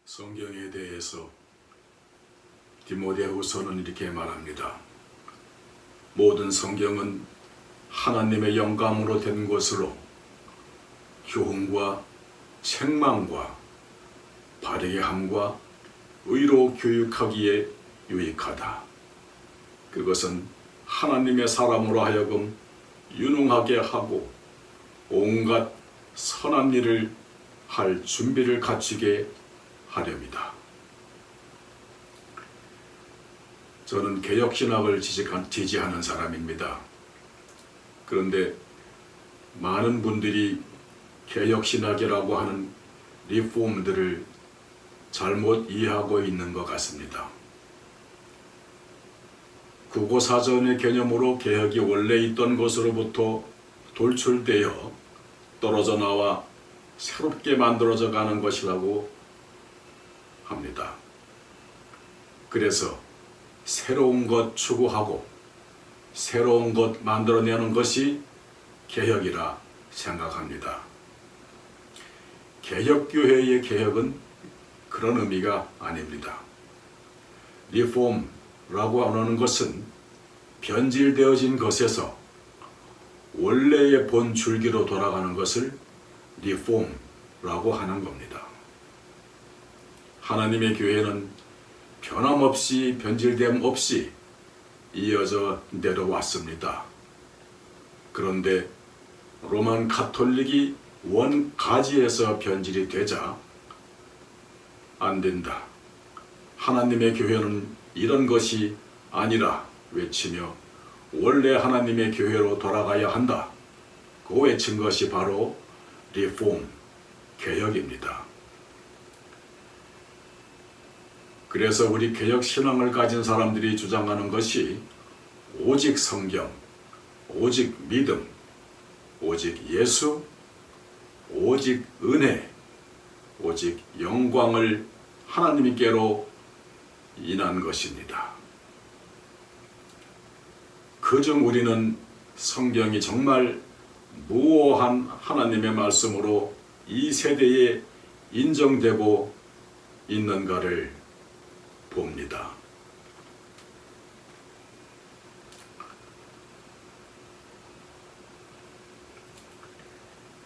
성경에 대해서 디모데후서는 이렇게 말합니다. 모든 성경은 하나님의 영감으로 된 것으로 교훈과 책망과 바르게 함과 의로 교육하기에 유익하다. 그것은 하나님의 사람으로 하여금 유능하게 하고 온갖 선한 일을 할 준비를 갖추게 하렵니다. 저는 개혁신학을 지지하는 사람입니다. 그런데 많은 분들이 개혁신학이라고 하는 리폼들을 잘못 이해하고 있는 것 같습니다. 국어사전의 개념으로 개혁이 원래 있던 것으로부터 돌출되어 떨어져 나와 새롭게 만들어져 가는 것이라고 합니다. 그래서 새로운 것 추구하고 새로운 것 만들어내는 것이 개혁이라 생각합니다. 개혁교회의 개혁은 그런 의미가 아닙니다. 리폼라고 하는 것은 변질되어진 것에서 원래의 본 줄기로 돌아가는 것을 리폼라고 하는 겁니다. 하나님의 교회는 변함없이 변질됨 없이 이어져 내려왔습니다. 그런데 로만 가톨릭이 원가지에서 변질이 되자 안 된다. 하나님의 교회는 이런 것이 아니라 외치며 원래 하나님의 교회로 돌아가야 한다. 그 외친 것이 바로 리폼, 개혁입니다. 그래서 우리 개혁신앙을 가진 사람들이 주장하는 것이 오직 성경, 오직 믿음, 오직 예수, 오직 은혜, 오직 영광을 하나님께로 인한 것입니다. 그중 우리는 성경이 정말 무오한 하나님의 말씀으로 이 세대에 인정되고 있는가를 봅니다.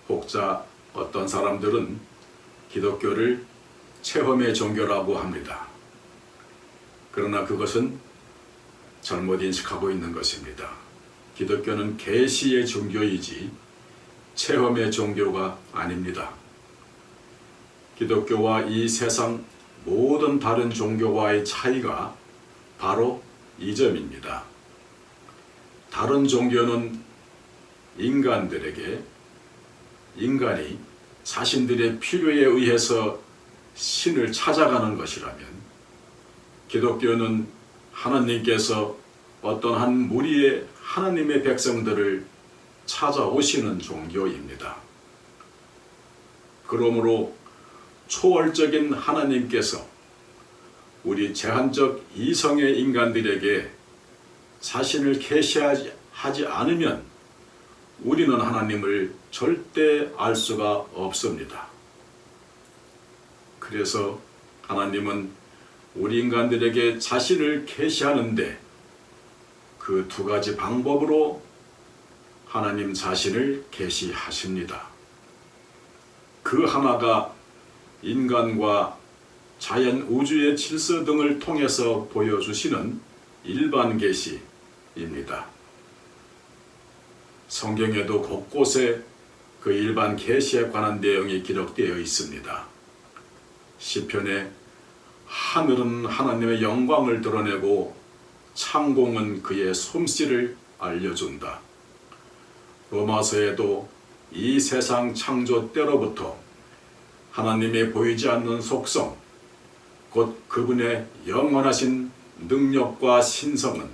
혹자 어떤 사람들은 기독교를 체험의 종교라고 합니다. 그러나 그것은 잘못 인식하고 있는 것입니다. 기독교는 계시의 종교이지 체험의 종교가 아닙니다. 기독교와 이 세상 모든 다른 종교와의 차이가 바로 이 점입니다. 다른 종교는 인간이 자신들의 필요에 의해서 신을 찾아가는 것이라면 기독교는 하나님께서 어떤 한 무리의 하나님의 백성들을 찾아오시는 종교입니다. 그러므로 초월적인 하나님께서 우리 제한적 이성의 인간들에게 자신을 계시하지 않으면 우리는 하나님을 절대 알 수가 없습니다. 그래서 하나님은 우리 인간들에게 자신을 계시하는데 그 두 가지 방법으로 하나님 자신을 계시하십니다. 그 하나가 인간과 자연 우주의 질서 등을 통해서 보여주시는 일반 계시입니다. 성경에도 곳곳에 그 일반 계시에 관한 내용이 기록되어 있습니다. 시편에 하늘은 하나님의 영광을 드러내고 창공은 그의 솜씨를 알려준다. 로마서에도 이 세상 창조 때로부터 하나님의 보이지 않는 속성, 곧 그분의 영원하신 능력과 신성은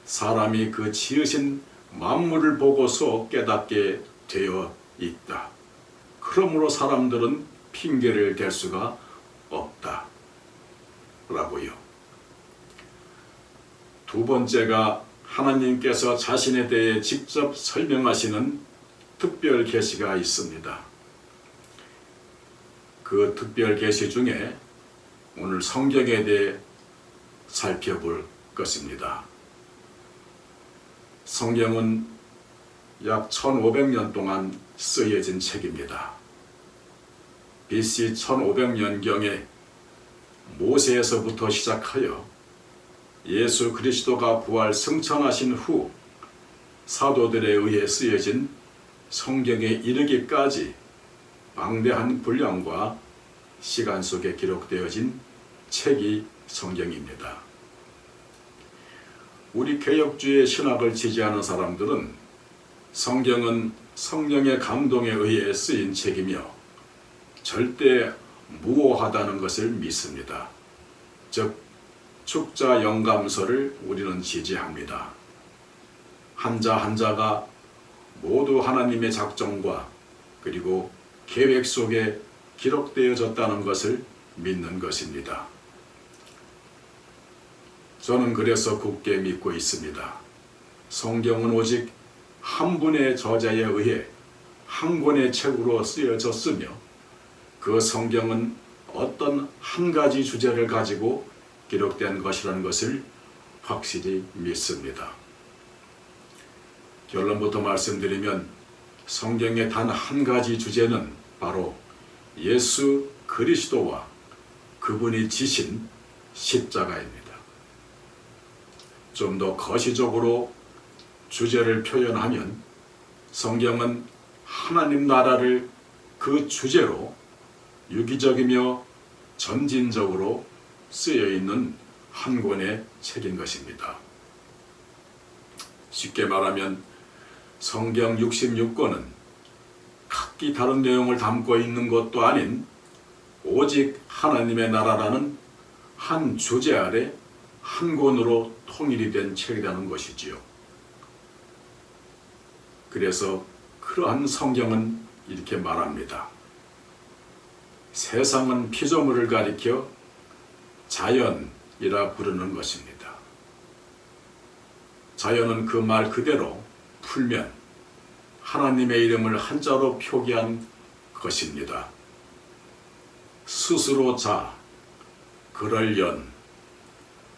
사람이 그 지으신 만물을 보고서 깨닫게 되어 있다. 그러므로 사람들은 핑계를 댈 수가 없다. 라고요. 두 번째가 하나님께서 자신에 대해 직접 설명하시는 특별 계시가 있습니다. 그 특별 계시 중에 오늘 성경에 대해 살펴볼 것입니다. 성경은 약 1500년 동안 쓰여진 책입니다. BC 1500년경에 모세에서부터 시작하여 예수 그리스도가 부활 승천하신 후 사도들에 의해 쓰여진 성경에 이르기까지 방대한 분량과 시간 속에 기록되어진 책이 성경입니다. 우리 개혁주의 신학을 지지하는 사람들은 성경은 성령의 감동에 의해 쓰인 책이며 절대 무오하다는 것을 믿습니다. 즉 축자 영감서를 우리는 지지합니다. 한자 한자가 모두 하나님의 작정과 그리고 계획 속에 기록되어졌다는 것을 믿는 것입니다. 저는 그래서 굳게 믿고 있습니다. 성경은 오직 한 분의 저자에 의해 한 권의 책으로 쓰여졌으며 그 성경은 어떤 한 가지 주제를 가지고 기록된 것이라는 것을 확실히 믿습니다. 결론부터 말씀드리면 성경의 단 한 가지 주제는 바로 예수 그리스도와 그분이 지신 십자가입니다. 좀 더 거시적으로 주제를 표현하면 성경은 하나님 나라를 그 주제로 유기적이며 점진적으로 쓰여있는 한 권의 책인 것입니다. 쉽게 말하면 성경 66권은 각기 다른 내용을 담고 있는 것도 아닌 오직 하나님의 나라라는 한 주제 아래 한 권으로 통일이 된 책이라는 것이지요. 그래서 그러한 성경은 이렇게 말합니다. 세상은 피조물을 가리켜 자연이라 부르는 것입니다. 자연은 그 말 그대로 풀면 하나님의 이름을 한자로 표기한 것입니다. 스스로 자, 그럴 연,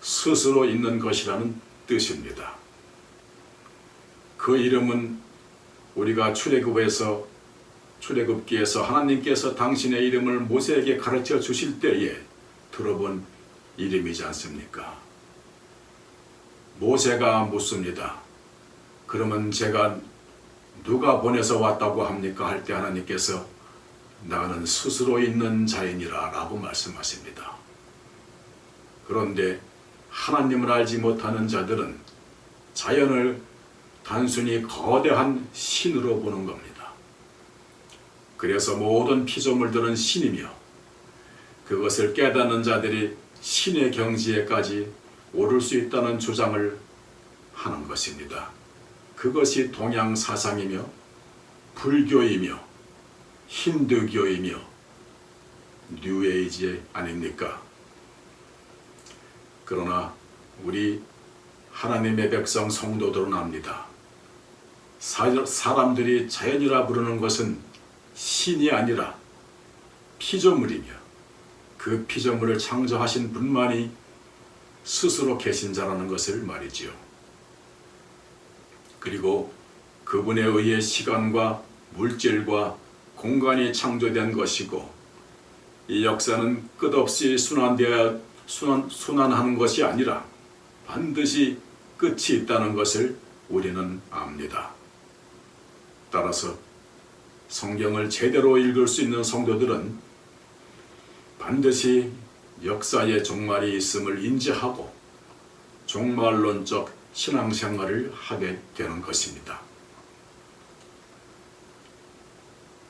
스스로 있는 것이라는 뜻입니다. 그 이름은 우리가 출애굽기에서 하나님께서 당신의 이름을 모세에게 가르쳐 주실 때에 들어본 이름이지 않습니까? 모세가 묻습니다. 그러면 제가 누가 보내서 왔다고 합니까? 할 때 하나님께서 나는 스스로 있는 자이니라 라고 말씀하십니다. 그런데 하나님을 알지 못하는 자들은 자연을 단순히 거대한 신으로 보는 겁니다. 그래서 모든 피조물들은 신이며 그것을 깨닫는 자들이 신의 경지에까지 오를 수 있다는 주장을 하는 것입니다. 그것이 동양 사상이며 불교이며 힌두교이며 뉴에이지 아닙니까? 그러나 우리 하나님의 백성 성도들은 압니다. 사람들이 자연이라 부르는 것은 신이 아니라 피조물이며 그 피조물을 창조하신 분만이 스스로 계신 자라는 것을 말이지요. 그리고 그분에 의해 시간과 물질과 공간이 창조된 것이고 이 역사는 끝없이 순환하는 것이 아니라 반드시 끝이 있다는 것을 우리는 압니다. 따라서 성경을 제대로 읽을 수 있는 성도들은 반드시 역사의 종말이 있음을 인지하고 종말론적 신앙생활을 하게 되는 것입니다.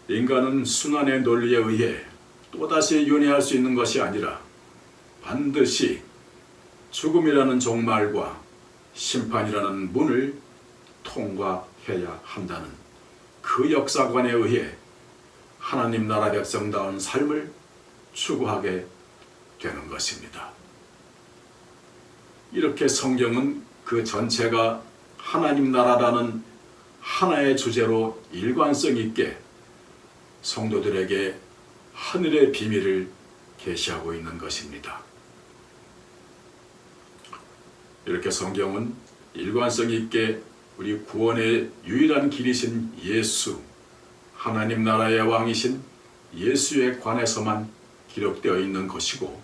인간은 순환의 논리에 의해 또다시 윤회할 수 있는 것이 아니라 반드시 죽음이라는 종말과 심판이라는 문을 통과해야 한다는 그 역사관에 의해 하나님 나라 백성다운 삶을 추구하게 되는 것입니다. 이렇게 성경은 그 전체가 하나님 나라라는 하나의 주제로 일관성 있게 성도들에게 하늘의 비밀을 계시하고 있는 것입니다. 이렇게 성경은 일관성 있게 우리 구원의 유일한 길이신 예수, 하나님 나라의 왕이신 예수에 관해서만 기록되어 있는 것이고,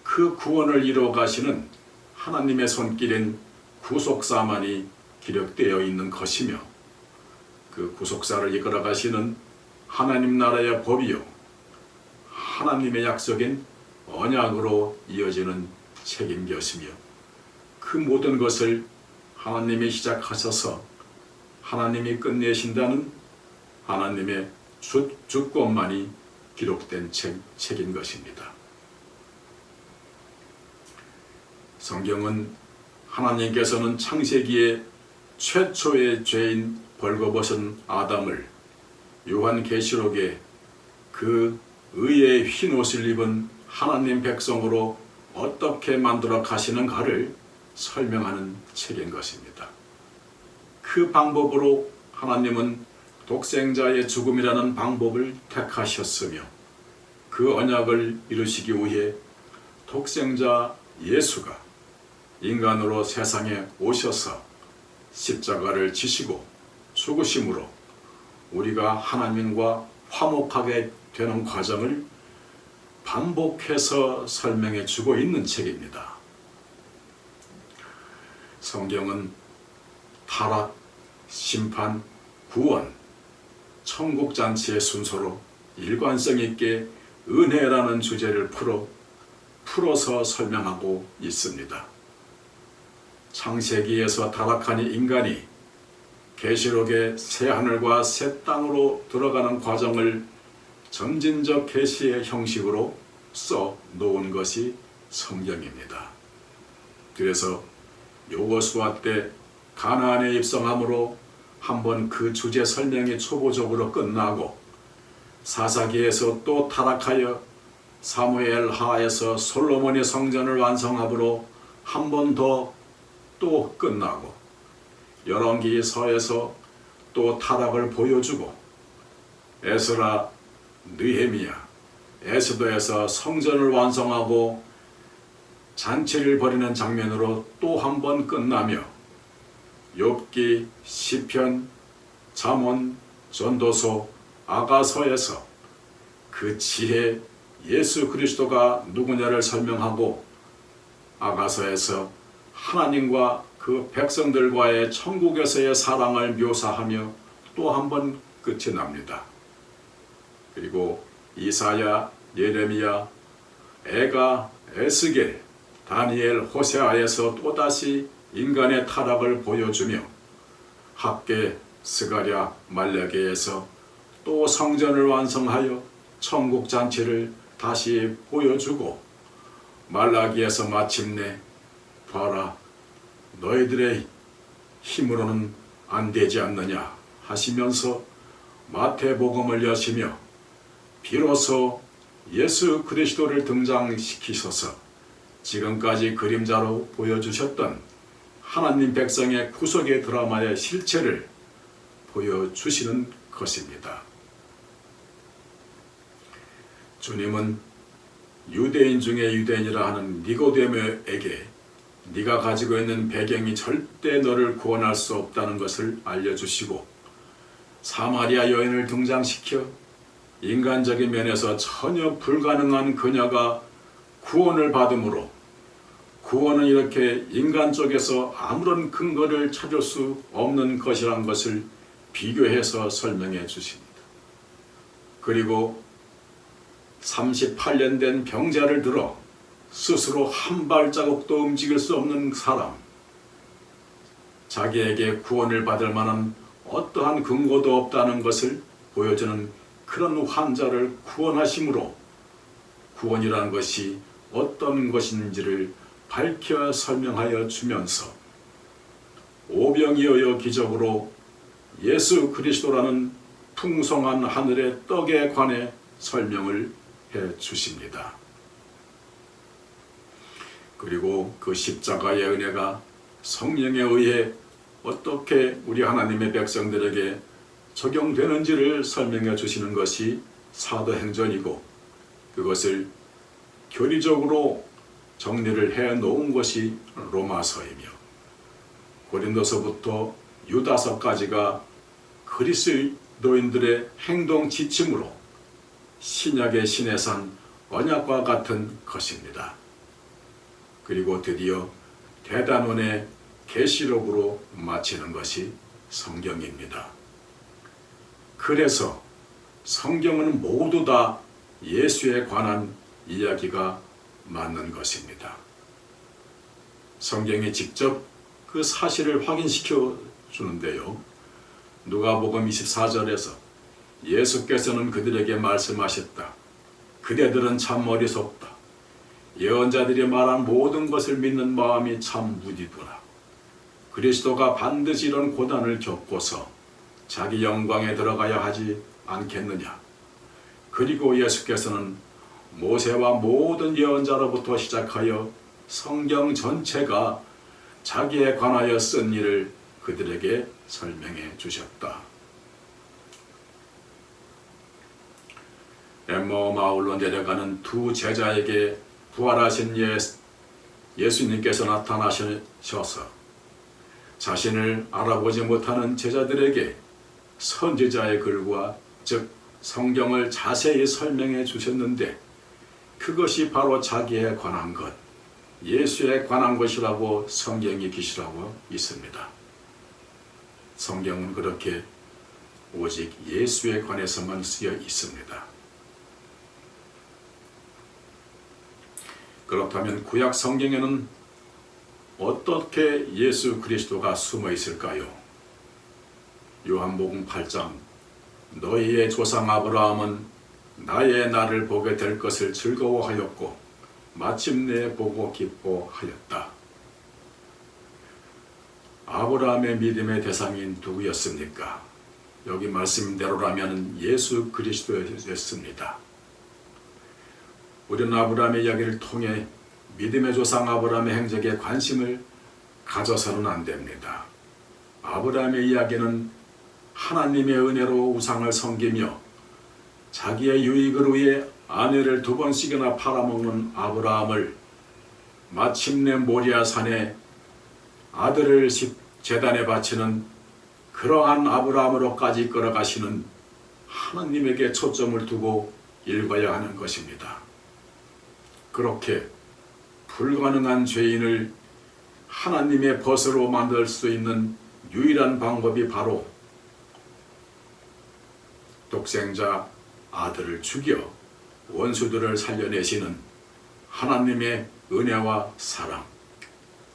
그 구원을 이루어 가시는 하나님의 손길인 구속사만이 기록되어 있는 것이며, 그 구속사를 이끌어 가시는 하나님 나라의 법이요, 하나님의 약속인 언약으로 이어지는 책임것이며, 그 모든 것을 하나님이 시작하셔서 하나님이 끝내신다는 하나님의 주권만이 기록된 책인 것입니다. 성경은 하나님께서는 창세기에 최초의 죄인 벌거벗은 아담을 요한계시록에 그 의의 흰 옷을 입은 하나님 백성으로 어떻게 만들어 가시는가를 설명하는 책인 것입니다. 그 방법으로 하나님은 독생자의 죽음이라는 방법을 택하셨으며, 그 언약을 이루시기 위해 독생자 예수가 인간으로 세상에 오셔서 십자가를 지시고 죽으심으로 우리가 하나님과 화목하게 되는 과정을 반복해서 설명해 주고 있는 책입니다. 성경은 타락, 심판, 구원, 천국잔치의 순서로 일관성 있게 은혜라는 주제를 풀어서 설명하고 있습니다. 창세기에서 타락한 인간이 계시록의 새 하늘과 새 땅으로 들어가는 과정을 점진적 계시의 형식으로 써 놓은 것이 성경입니다. 그래서 여호수아 때 가나안에 입성함으로 한번 그 주제 설명이 초보적으로 끝나고, 사사기에서 또 타락하여 사무엘 하에서 솔로몬의 성전을 완성함으로 한 번 더 또 끝나고, 열왕기서에서 또 타락을 보여주고, 에스라, 느헤미야, 에스더에서 성전을 완성하고 잔치를 벌이는 장면으로 또 한 번 끝나며, 욥기, 시편, 잠언, 전도서, 아가서에서 그 지혜 예수 그리스도가 누구냐를 설명하고, 아가서에서 하나님과 그 백성들과의 천국에서의 사랑을 묘사하며 또 한 번 끝이 납니다. 그리고 이사야, 예레미야, 에가, 에스겔, 다니엘, 호세아에서 또다시 인간의 타락을 보여주며, 학개, 스가랴, 말라기에서 또 성전을 완성하여 천국 잔치를 다시 보여주고, 말라기에서 마침내 봐라, 너희들의 힘으로는 안 되지 않느냐 하시면서 마태복음을 여시며 비로소 예수 그리스도를 등장시키셔서 지금까지 그림자로 보여주셨던 하나님 백성의 구속의 드라마의 실체를 보여주시는 것입니다. 주님은 유대인 중에 유대인이라 하는 니고데모에게 네가 가지고 있는 배경이 절대 너를 구원할 수 없다는 것을 알려주시고, 사마리아 여인을 등장시켜 인간적인 면에서 전혀 불가능한 그녀가 구원을 받음으로, 구원은 이렇게 인간 쪽에서 아무런 근거를 찾을 수 없는 것이란 것을 비교해서 설명해 주십니다. 그리고 38년 된 병자를 들어 스스로 한 발자국도 움직일 수 없는 사람, 자기에게 구원을 받을 만한 어떠한 근거도 없다는 것을 보여주는 그런 환자를 구원하심으로 구원이라는 것이 어떤 것인지를 밝혀 설명하여 주면서 오병이어의 기적으로 예수 그리스도라는 풍성한 하늘의 떡에 관해 설명을 해 주십니다. 그리고 그 십자가의 은혜가 성령에 의해 어떻게 우리 하나님의 백성들에게 적용되는지를 설명해 주시는 것이 사도행전이고, 그것을 교리적으로 정리를 해 놓은 것이 로마서이며 고린도서부터 유다서까지가 그리스도인들의 행동 지침으로 신약의 신해산 언약과 같은 것입니다. 그리고 드디어 대단원의 계시록으로 마치는 것이 성경입니다. 그래서 성경은 모두 다 예수에 관한 이야기가 맞는 것입니다. 성경이 직접 그 사실을 확인시켜 주는데요. 누가복음 24절에서 예수께서는 그들에게 말씀하셨다. 그대들은 참 어리석다. 예언자들이 말한 모든 것을 믿는 마음이 참 무디도라. 그리스도가 반드시 이런 고난을 겪고서 자기 영광에 들어가야 하지 않겠느냐. 그리고 예수께서는 모세와 모든 예언자로부터 시작하여 성경 전체가 자기에 관하여 쓴 일을 그들에게 설명해 주셨다. 엠마오 마을로 내려가는 두 제자에게 부활하신 예수님께서 나타나셔서 자신을 알아보지 못하는 제자들에게 선지자의 글과 즉 성경을 자세히 설명해 주셨는데 그것이 바로 자기에 관한 것, 예수에 관한 것이라고 성경이 기술하고 있습니다. 성경은 그렇게 오직 예수에 관해서만 쓰여 있습니다. 그렇다면 구약 성경에는 어떻게 예수 그리스도가 숨어 있을까요? 요한복음 8장 너희의 조상 아브라함은 나의 날을 보게 될 것을 즐거워하였고 마침내 보고 기뻐하였다. 아브라함의 믿음의 대상이 누구였습니까? 여기 말씀대로라면 예수 그리스도였습니다. 우리는 아브라함의 이야기를 통해 믿음의 조상 아브라함의 행적에 관심을 가져서는 안 됩니다. 아브라함의 이야기는 하나님의 은혜로 우상을 섬기며 자기의 유익을 위해 아내를 2번씩이나 팔아먹는 아브라함을 마침내 모리아 산에 아들을 제단에 바치는 그러한 아브라함으로까지 끌어가시는 하나님에게 초점을 두고 읽어야 하는 것입니다. 그렇게 불가능한 죄인을 하나님의 벗으로 만들 수 있는 유일한 방법이 바로 독생자 아들을 죽여 원수들을 살려내시는 하나님의 은혜와 사랑,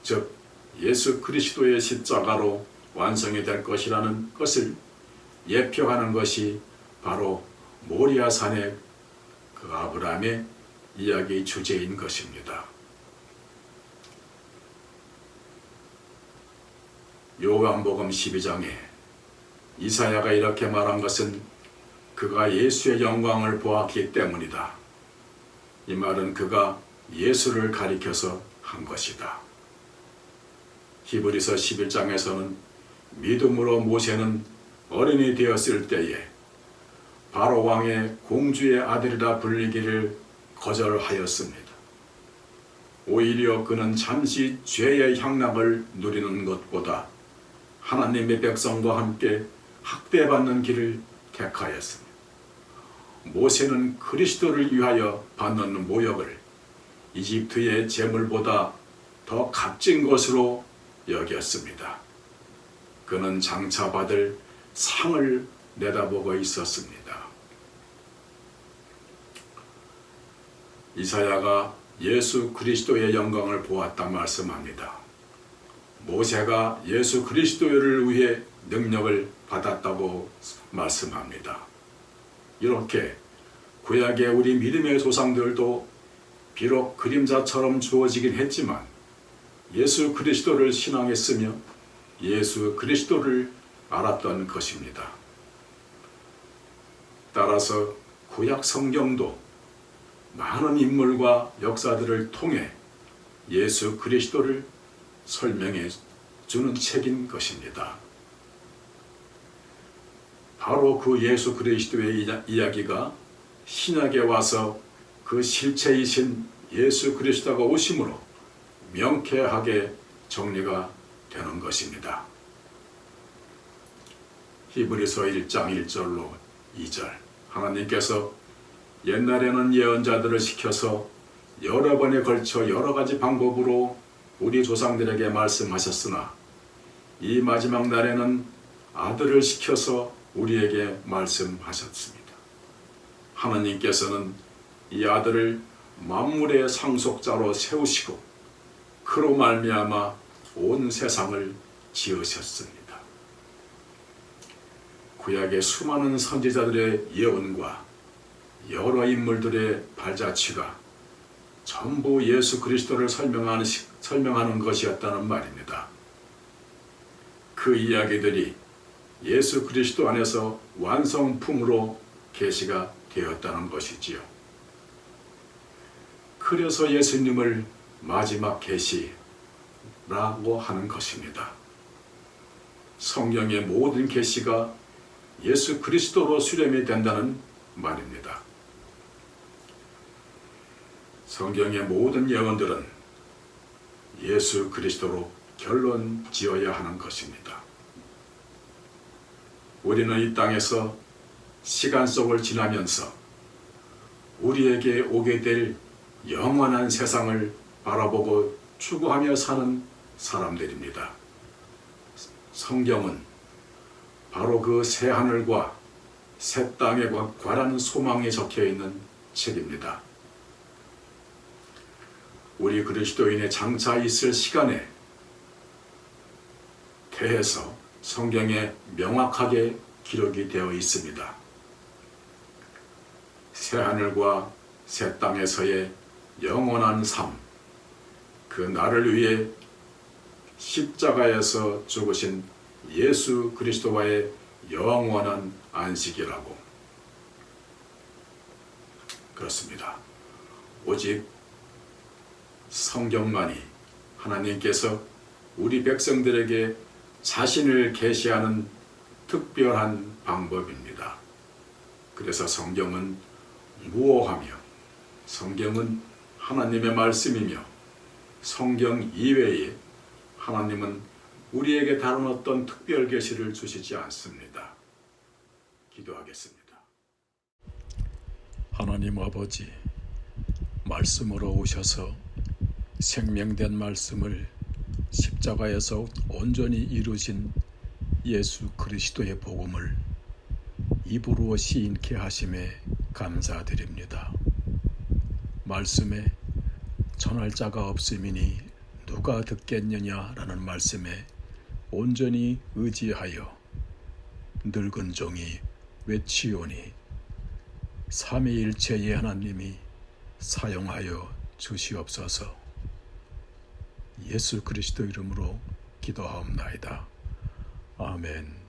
즉 예수 그리스도의 십자가로 완성이 될 것이라는 것을 예표하는 것이 바로 모리아 산의 그 아브라함의 이야기의 주제인 것입니다. 요한복음 12장에 이사야가 이렇게 말한 것은 그가 예수의 영광을 보았기 때문이다. 이 말은 그가 예수를 가리켜서 한 것이다. 히브리서 11장에서는 믿음으로 모세는 어른이 되었을 때에 바로 왕의 공주의 아들이라 불리기를 거절하였습니다. 오히려 그는 잠시 죄의 향락을 누리는 것보다 하나님의 백성과 함께 학대받는 길을 택하였습니다. 모세는 그리스도를 위하여 받는 모욕을 이집트의 재물보다 더 값진 것으로 여겼습니다. 그는 장차 받을 상을 내다보고 있었습니다. 이사야가 예수 그리스도의 영광을 보았다 말씀합니다. 모세가 예수 그리스도를 위해 능력을 받았다고 말씀합니다. 이렇게 구약의 우리 믿음의 조상들도 비록 그림자처럼 주어지긴 했지만 예수 그리스도를 신앙했으며 예수 그리스도를 알았던 것입니다. 따라서 구약 성경도 많은 인물과 역사들을 통해 예수 그리스도를 설명해 주는 책인 것입니다. 바로 그 예수 그리스도의 이야기가 신약에 와서 그 실체이신 예수 그리스도가 오심으로 명쾌하게 정리가 되는 것입니다. 히브리서 1장 1절로 2절, 하나님께서 옛날에는 예언자들을 시켜서 여러 번에 걸쳐 여러 가지 방법으로 우리 조상들에게 말씀하셨으나 이 마지막 날에는 아들을 시켜서 우리에게 말씀하셨습니다. 하나님께서는 이 아들을 만물의 상속자로 세우시고 그로 말미암아 온 세상을 지으셨습니다. 구약의 수많은 선지자들의 예언과 여러 인물들의 발자취가 전부 예수 그리스도를 설명하는 것이었다는 말입니다. 그 이야기들이 예수 그리스도 안에서 완성품으로 계시가 되었다는 것이지요. 그래서 예수님을 마지막 계시라고 하는 것입니다. 성경의 모든 계시가 예수 그리스도로 수렴이 된다는 말입니다. 성경의 모든 예언들은 예수 그리스도로 결론 지어야 하는 것입니다. 우리는 이 땅에서 시간 속을 지나면서 우리에게 오게 될 영원한 세상을 바라보고 추구하며 사는 사람들입니다. 성경은 바로 그 새 하늘과 새 땅에 관한 소망이 적혀 있는 책입니다. 우리 그리스도인의 장차 있을 시간에 대해서 성경에 명확하게 기록이 되어 있습니다. 새 하늘과 새 땅에서의 영원한 삶, 그 나를 위해 십자가에서 죽으신 예수 그리스도와의 영원한 안식이라고. 그렇습니다. 오직 성경만이 하나님께서 우리 백성들에게 자신을 계시하는 특별한 방법입니다. 그래서 성경은 무오하며 성경은 하나님의 말씀이며 성경 이외에 하나님은 우리에게 다른 어떤 특별 계시를 주시지 않습니다. 기도하겠습니다. 하나님 아버지, 말씀으로 오셔서 생명된 말씀을 십자가에서 온전히 이루신 예수 그리스도의 복음을 입으로 시인케 하심에 감사드립니다. 말씀에 전할 자가 없음이니 누가 듣겠느냐라는 말씀에 온전히 의지하여 늙은 종이 외치오니 삼위일체의 하나님이 사용하여 주시옵소서. 예수 그리스도 이름으로 기도하옵나이다. 아멘.